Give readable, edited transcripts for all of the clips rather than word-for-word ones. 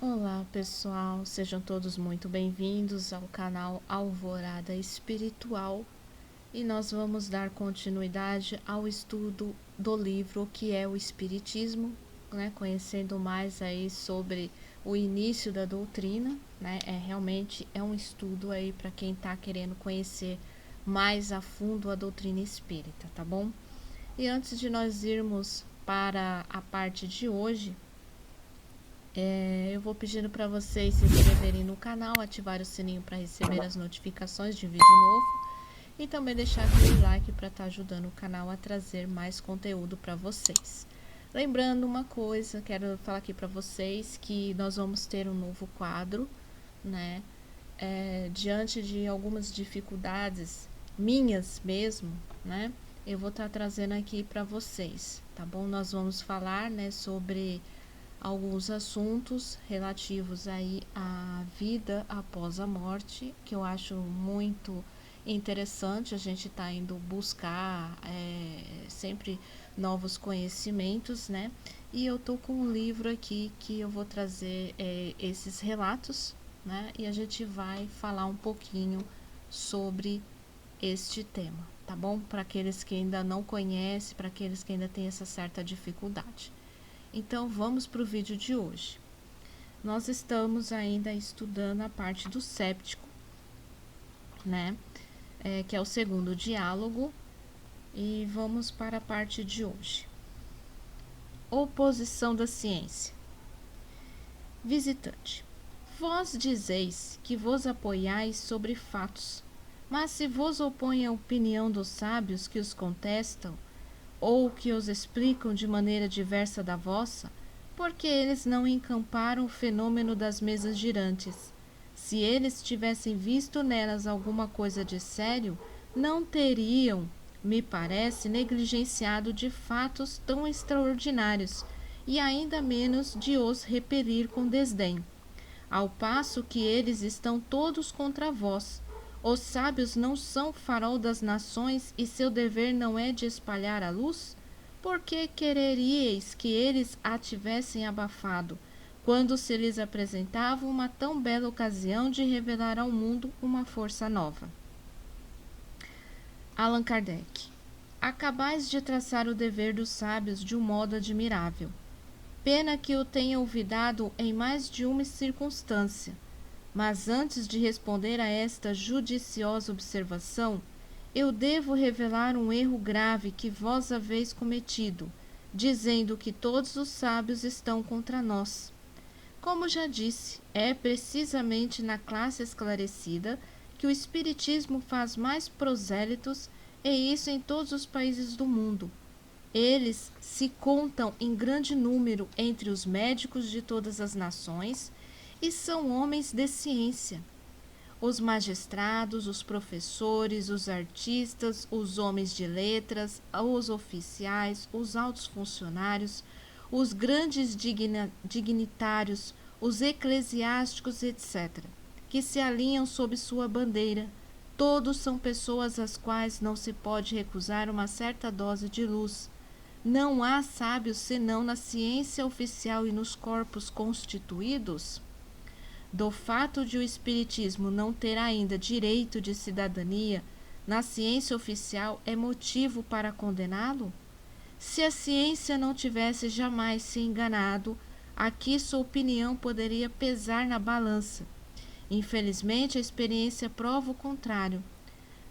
Olá pessoal, sejam todos muito bem-vindos ao canal Alvorada Espiritual e nós vamos dar continuidade ao estudo do livro que é o Espiritismo, né? Conhecendo mais aí sobre o início da doutrina, né? Realmente um estudo aí para quem está querendo conhecer mais a fundo a doutrina espírita, tá bom? E antes de nós irmos para a parte de hoje, eu vou pedindo para vocês se inscreverem no canal, ativar o sininho para receber as notificações de vídeo novo e também deixar aquele like para estar ajudando o canal a trazer mais conteúdo para vocês. Lembrando uma coisa, quero falar aqui para vocês que nós vamos ter um novo quadro, né? Diante de algumas dificuldades minhas mesmo, né? Eu vou estar trazendo aqui para vocês, tá bom? Nós vamos falar, né, sobre alguns assuntos relativos aí à vida após a morte, que eu acho muito interessante. A gente está indo buscar sempre novos conhecimentos, né? E eu tô com um livro aqui que eu vou trazer esses relatos, né? E a gente vai falar um pouquinho sobre este tema, tá bom? Para aqueles que ainda não conhecem, para aqueles que ainda têm essa certa dificuldade. Então, vamos para o vídeo de hoje. Nós estamos ainda estudando a parte do séptico, né? Que é o segundo diálogo. E vamos para a parte de hoje. Oposição da ciência. Visitante. Vós dizeis que vos apoiais sobre fatos, mas se vos opõe a opinião dos sábios que os contestam, ou que os explicam de maneira diversa da vossa, porque eles não encamparam o fenômeno das mesas girantes. Se eles tivessem visto nelas alguma coisa de sério, não teriam, me parece, negligenciado de fatos tão extraordinários, e ainda menos de os repelir com desdém. Ao passo que eles estão todos contra vós. Os sábios não são farol das nações e seu dever não é de espalhar a luz? Por que quereríeis que eles a tivessem abafado, quando se lhes apresentava uma tão bela ocasião de revelar ao mundo uma força nova? Allan Kardec. Acabais de traçar o dever dos sábios de um modo admirável. Pena que o tenha olvidado em mais de uma circunstância. Mas antes de responder a esta judiciosa observação, eu devo revelar um erro grave que vós haveis cometido, dizendo que todos os sábios estão contra nós. Como já disse, é precisamente na classe esclarecida que o Espiritismo faz mais prosélitos, e isso em todos os países do mundo. Eles se contam em grande número entre os médicos de todas as nações e são homens de ciência. Os magistrados, os professores, os artistas, os homens de letras, os oficiais, os altos funcionários, os grandes dignitários, os eclesiásticos, etc., que se alinham sob sua bandeira, todos são pessoas às quais não se pode recusar uma certa dose de luz. Não há sábios senão na ciência oficial e nos corpos constituídos? Do fato de o Espiritismo não ter ainda direito de cidadania na ciência oficial é motivo para condená-lo? Se a ciência não tivesse jamais se enganado, aqui sua opinião poderia pesar na balança. Infelizmente, a experiência prova o contrário.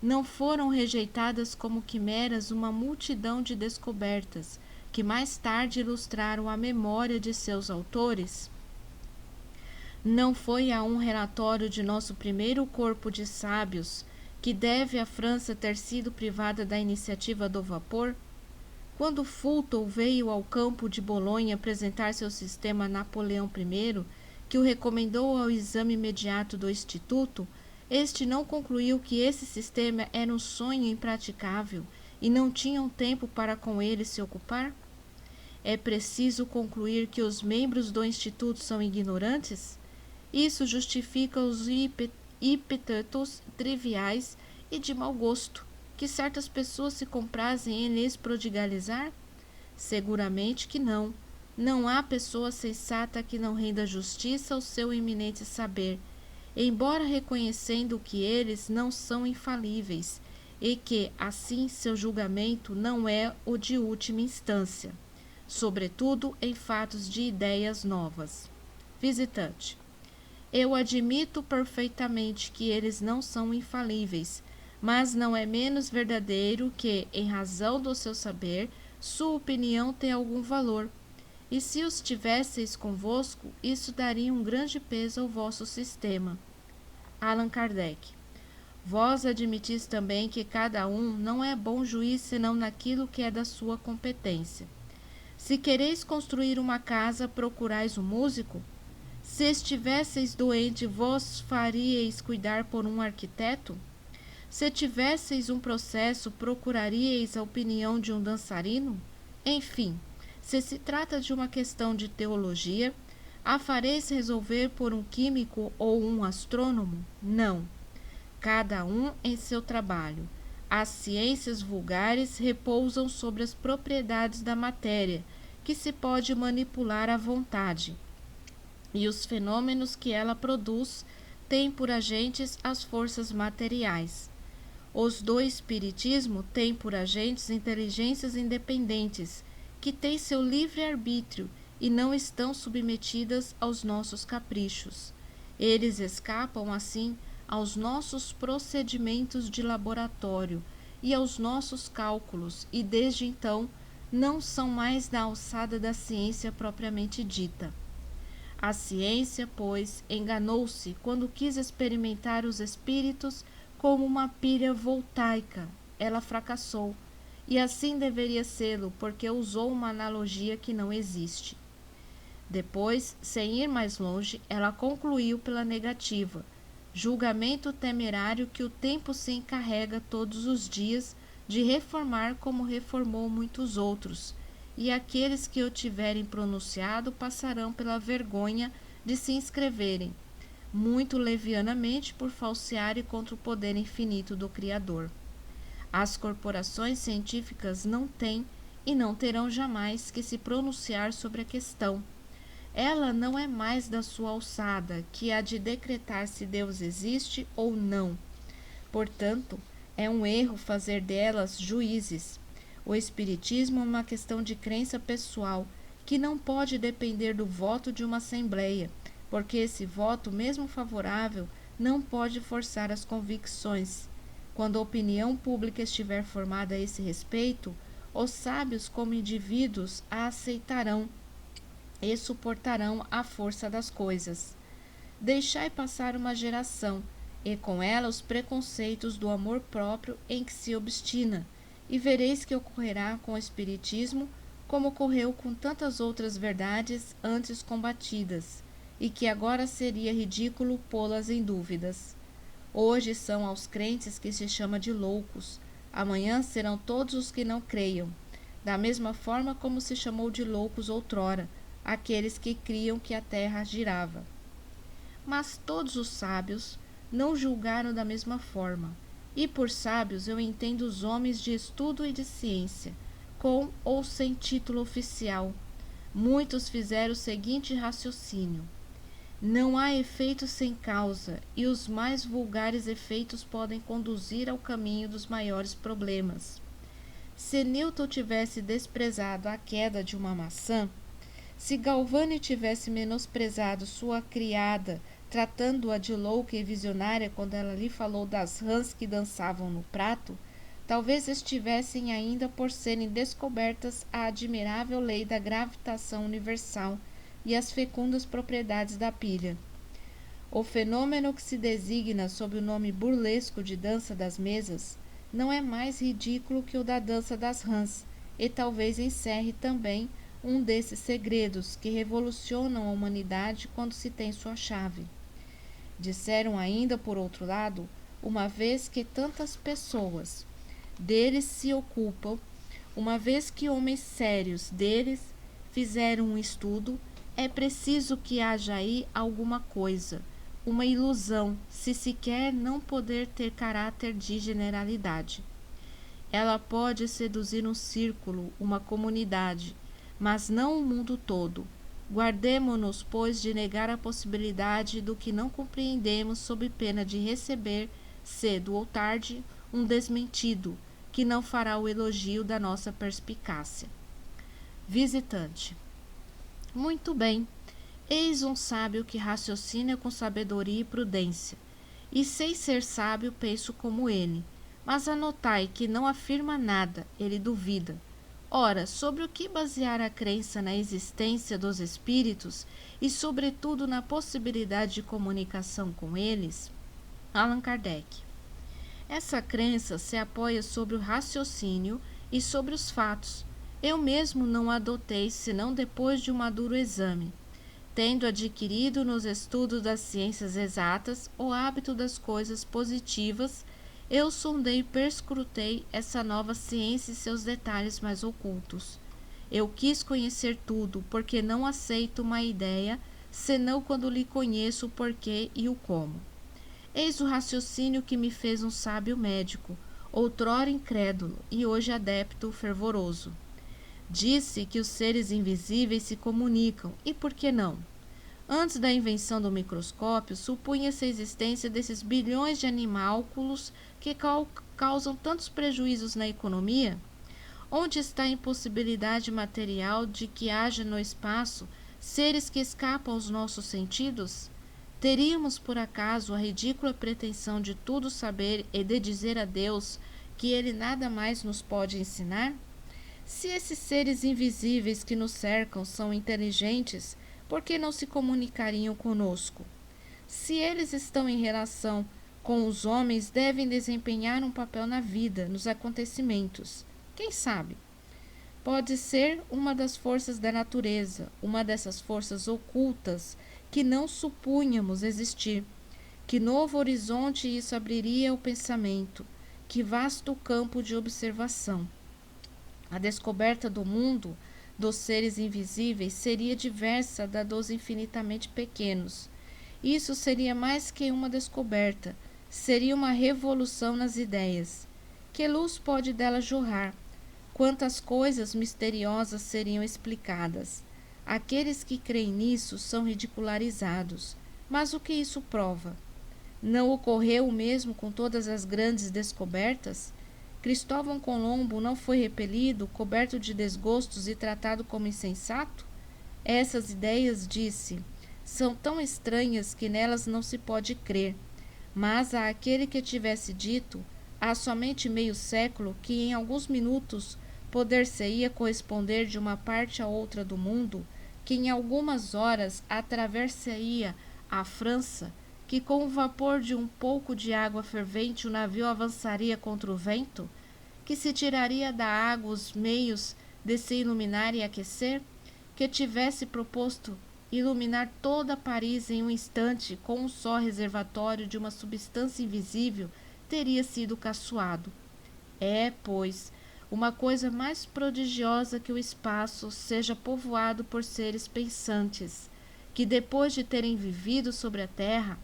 Não foram rejeitadas como quimeras uma multidão de descobertas que mais tarde ilustraram a memória de seus autores? Não foi a um relatório de nosso primeiro corpo de sábios que deve a França ter sido privada da iniciativa do vapor? Quando Fulton veio ao campo de Bolonha apresentar seu sistema a Napoleão I, que o recomendou ao exame imediato do Instituto, este não concluiu que esse sistema era um sonho impraticável e não tinham tempo para com ele se ocupar? É preciso concluir que os membros do Instituto são ignorantes? Isso justifica os epítetos triviais e de mau gosto que certas pessoas se comprazem em lhes prodigalizar? Seguramente que não. Não há pessoa sensata que não renda justiça ao seu eminente saber, embora reconhecendo que eles não são infalíveis e que, assim, seu julgamento não é o de última instância, sobretudo em fatos de ideias novas. Visitante. Eu admito perfeitamente que eles não são infalíveis, mas não é menos verdadeiro que, em razão do seu saber, sua opinião tem algum valor. E se os tivesseis convosco, isso daria um grande peso ao vosso sistema. Allan Kardec. Vós admitis também que cada um não é bom juiz senão naquilo que é da sua competência. Se quereis construir uma casa, procurais um músico? Se estivesseis doente, vos faríeis cuidar por um arquiteto? Se tivesseis um processo, procuraríeis a opinião de um dançarino? Enfim, se se trata de uma questão de teologia, a fareis resolver por um químico ou um astrônomo? Não. Cada um em seu trabalho. As ciências vulgares repousam sobre as propriedades da matéria, que se pode manipular à vontade, e os fenômenos que ela produz têm por agentes as forças materiais. Os do espiritismo têm por agentes inteligências independentes, que têm seu livre-arbítrio e não estão submetidas aos nossos caprichos. Eles escapam, assim, aos nossos procedimentos de laboratório e aos nossos cálculos, e desde então não são mais na alçada da ciência propriamente dita. A ciência, pois, enganou-se quando quis experimentar os espíritos como uma pilha voltaica. Ela fracassou, e assim deveria sê-lo, porque usou uma analogia que não existe. Depois, sem ir mais longe, ela concluiu pela negativa, julgamento temerário que o tempo se encarrega todos os dias de reformar como reformou muitos outros, e aqueles que o tiverem pronunciado passarão pela vergonha de se inscreverem, muito levianamente por falsearem contra o poder infinito do Criador. As corporações científicas não têm e não terão jamais que se pronunciar sobre a questão. Ela não é mais da sua alçada, que há de decretar se Deus existe ou não. Portanto, é um erro fazer delas juízes. O espiritismo é uma questão de crença pessoal, que não pode depender do voto de uma assembleia, porque esse voto, mesmo favorável, não pode forçar as convicções. Quando a opinião pública estiver formada a esse respeito, os sábios, como indivíduos, a aceitarão e suportarão a força das coisas. Deixai passar uma geração, e com ela os preconceitos do amor próprio em que se obstina, e vereis que ocorrerá com o espiritismo como ocorreu com tantas outras verdades antes combatidas, e que agora seria ridículo pô-las em dúvidas. Hoje são aos crentes que se chama de loucos, amanhã serão todos os que não creiam, da mesma forma como se chamou de loucos outrora aqueles que criam que a terra girava. Mas todos os sábios não julgaram da mesma forma, e por sábios eu entendo os homens de estudo e de ciência, com ou sem título oficial. Muitos fizeram o seguinte raciocínio: não há efeito sem causa, e os mais vulgares efeitos podem conduzir ao caminho dos maiores problemas. Se Newton tivesse desprezado a queda de uma maçã, se Galvani tivesse menosprezado sua criada, tratando-a de louca e visionária quando ela lhe falou das rãs que dançavam no prato, talvez estivessem ainda por serem descobertas a admirável lei da gravitação universal e as fecundas propriedades da pilha. O fenômeno que se designa sob o nome burlesco de dança das mesas não é mais ridículo que o da dança das rãs, e talvez encerre também um desses segredos que revolucionam a humanidade quando se tem sua chave. Disseram ainda, por outro lado, uma vez que tantas pessoas deles se ocupam, uma vez que homens sérios deles fizeram um estudo, é preciso que haja aí alguma coisa, uma ilusão, se sequer não poder ter caráter de generalidade. Ela pode seduzir um círculo, uma comunidade, mas não o mundo todo. Guardemo-nos, pois, de negar a possibilidade do que não compreendemos, sob pena de receber, cedo ou tarde, um desmentido, que não fará o elogio da nossa perspicácia. Visitante. Muito bem. Eis um sábio que raciocina com sabedoria e prudência, e sem ser sábio penso como ele. Mas anotai que não afirma nada, ele duvida. Ora, sobre o que basear a crença na existência dos espíritos e, sobretudo, na possibilidade de comunicação com eles? Allan Kardec. Essa crença se apoia sobre o raciocínio e sobre os fatos. Eu mesmo não a adotei senão depois de um maduro exame, tendo adquirido nos estudos das ciências exatas o hábito das coisas positivas. Eu sondei e perscrutei essa nova ciência e seus detalhes mais ocultos. Eu quis conhecer tudo, porque não aceito uma ideia, senão quando lhe conheço o porquê e o como. Eis o raciocínio que me fez um sábio médico, outrora incrédulo e hoje adepto fervoroso. Disse que os seres invisíveis se comunicam, e por que não? Antes da invenção do microscópio, supunha-se a existência desses bilhões de animálculos que causam tantos prejuízos na economia? Onde está a impossibilidade material de que haja no espaço seres que escapam aos nossos sentidos? Teríamos, por acaso, a ridícula pretensão de tudo saber e de dizer a Deus que Ele nada mais nos pode ensinar? Se esses seres invisíveis que nos cercam são inteligentes, por que não se comunicariam conosco? Se eles estão em relação com os homens, devem desempenhar um papel na vida, nos acontecimentos. Quem sabe? Pode ser uma das forças da natureza, uma dessas forças ocultas que não supunhamos existir. Que novo horizonte isso abriria ao pensamento, que vasto campo de observação. A descoberta do mundo dos seres invisíveis seria diversa da dos infinitamente pequenos. Isso seria mais que uma descoberta, seria uma revolução nas ideias. Que luz pode dela jorrar? Quantas coisas misteriosas seriam explicadas? Aqueles que creem nisso são ridicularizados. Mas o que isso prova? Não ocorreu o mesmo com todas as grandes descobertas? Cristóvão Colombo não foi repelido, coberto de desgostos e tratado como insensato? Essas ideias, disse, são tão estranhas que nelas não se pode crer. Mas a aquele que tivesse dito, há somente meio século, que em alguns minutos poder-se-ia corresponder de uma parte a outra do mundo, que em algumas horas atravessaria a França, que com o vapor de um pouco de água fervente o navio avançaria contra o vento, que se tiraria da água os meios de se iluminar e aquecer, que tivesse proposto iluminar toda Paris em um instante com um só reservatório de uma substância invisível, teria sido caçoado. É, pois, uma coisa mais prodigiosa que o espaço seja povoado por seres pensantes, que depois de terem vivido sobre a terra,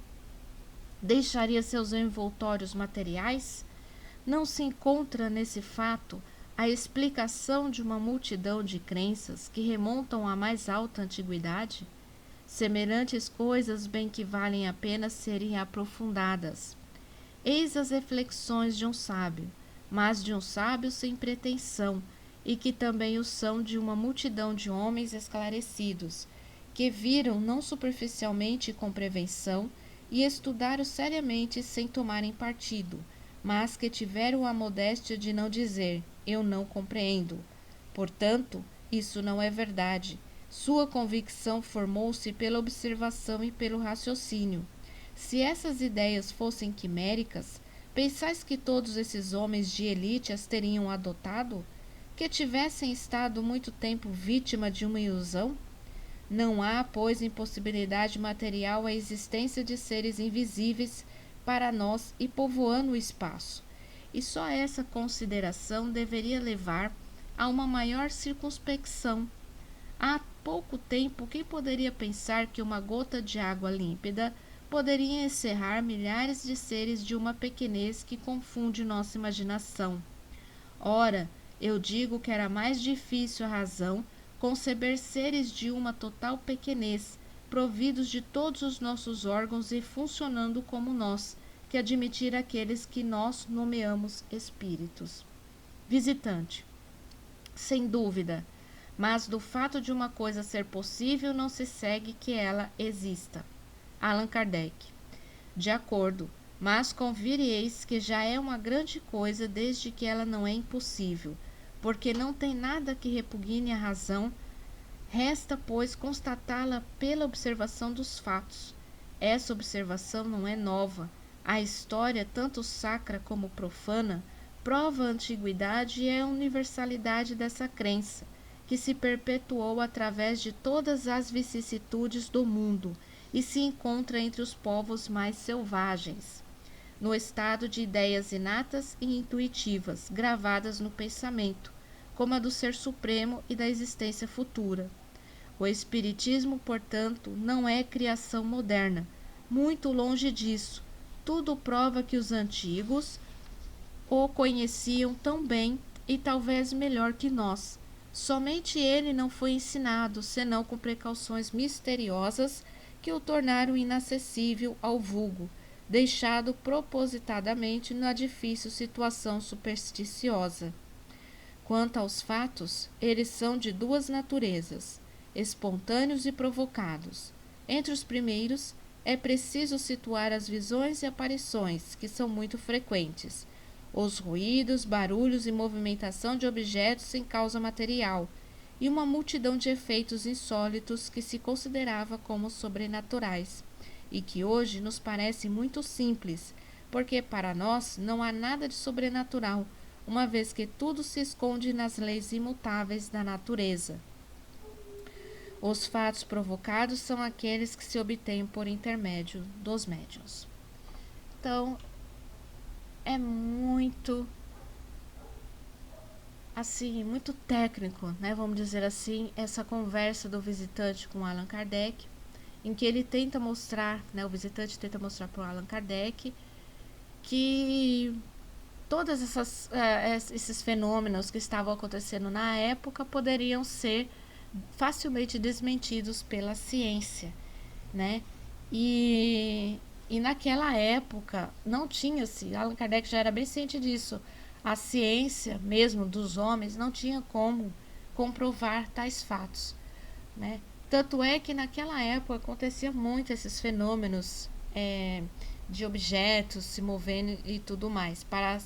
deixaria seus envoltórios materiais? Não se encontra nesse fato a explicação de uma multidão de crenças que remontam à mais alta antiguidade? Semelhantes coisas bem que valem a pena serem aprofundadas. Eis as reflexões de um sábio, mas de um sábio sem pretensão, e que também o são de uma multidão de homens esclarecidos, que viram não superficialmente e com prevenção, e estudaram seriamente sem tomarem partido, mas que tiveram a modéstia de não dizer, eu não compreendo. Portanto, isso não é verdade. Sua convicção formou-se pela observação e pelo raciocínio. Se essas ideias fossem quiméricas, pensais que todos esses homens de elite as teriam adotado? Que tivessem estado muito tempo vítima de uma ilusão? Não há, pois, impossibilidade material a existência de seres invisíveis para nós e povoando o espaço. E só essa consideração deveria levar a uma maior circunspecção. Há pouco tempo, quem poderia pensar que uma gota de água límpida poderia encerrar milhares de seres de uma pequenez que confunde nossa imaginação? Ora, eu digo que era mais difícil a razão conceber seres de uma total pequenez, providos de todos os nossos órgãos e funcionando como nós, que admitir aqueles que nós nomeamos espíritos. Visitante. Sem dúvida, mas do fato de uma coisa ser possível não se segue que ela exista. Allan Kardec. De acordo, mas convireis que já é uma grande coisa desde que ela não é impossível, porque não tem nada que repugne a razão, resta, pois, constatá-la pela observação dos fatos. Essa observação não é nova. A história, tanto sacra como profana, prova a antiguidade e a universalidade dessa crença, que se perpetuou através de todas as vicissitudes do mundo e se encontra entre os povos mais selvagens, no estado de ideias inatas e intuitivas, gravadas no pensamento, como a do Ser Supremo e da existência futura. O Espiritismo, portanto, não é criação moderna, muito longe disso. Tudo prova que os antigos o conheciam tão bem e talvez melhor que nós. Somente ele não foi ensinado, senão com precauções misteriosas que o tornaram inacessível ao vulgo, deixado propositadamente na difícil situação supersticiosa. Quanto aos fatos, eles são de duas naturezas, espontâneos e provocados. Entre os primeiros, é preciso situar as visões e aparições, que são muito frequentes, os ruídos, barulhos e movimentação de objetos sem causa material, e uma multidão de efeitos insólitos que se considerava como sobrenaturais, e que hoje nos parece muito simples, porque para nós não há nada de sobrenatural, uma vez que tudo se esconde nas leis imutáveis da natureza. Os fatos provocados são aqueles que se obtêm por intermédio dos médiuns. Então, é muito, assim, muito técnico, né? Vamos dizer assim, essa conversa do visitante com Allan Kardec, em que ele tenta mostrar, né? O visitante tenta mostrar para o Allan Kardec que todos esses fenômenos que estavam acontecendo na época poderiam ser facilmente desmentidos pela ciência, né? E naquela época não tinha-se, Allan Kardec já era bem ciente disso, a ciência mesmo dos homens não tinha como comprovar tais fatos, né? Tanto é que naquela época acontecia muito esses fenômenos de objetos se movendo e tudo mais, para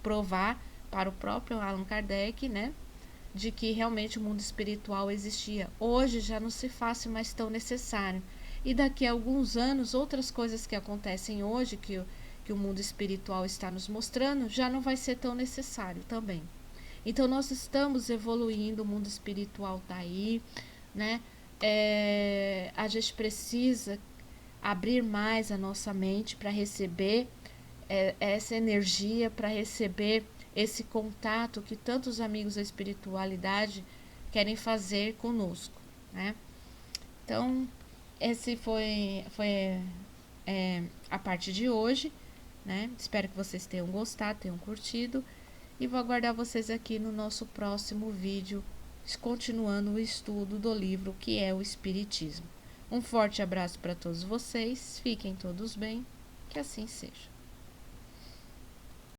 provar para o próprio Allan Kardec, né, de que realmente o mundo espiritual existia. Hoje já não se faz mais tão necessário. E daqui a alguns anos, outras coisas que acontecem hoje, que o mundo espiritual está nos mostrando, já não vai ser tão necessário também. Então, nós estamos evoluindo, o mundo espiritual está aí, né? A gente precisa abrir mais a nossa mente para receber essa energia, para receber esse contato que tantos amigos da espiritualidade querem fazer conosco, né? Então, esse foi a parte de hoje, né? Espero que vocês tenham gostado, tenham curtido, e vou aguardar vocês aqui no nosso próximo vídeo, continuando o estudo do livro que é o Espiritismo. Um forte abraço para todos vocês, fiquem todos bem, que assim seja.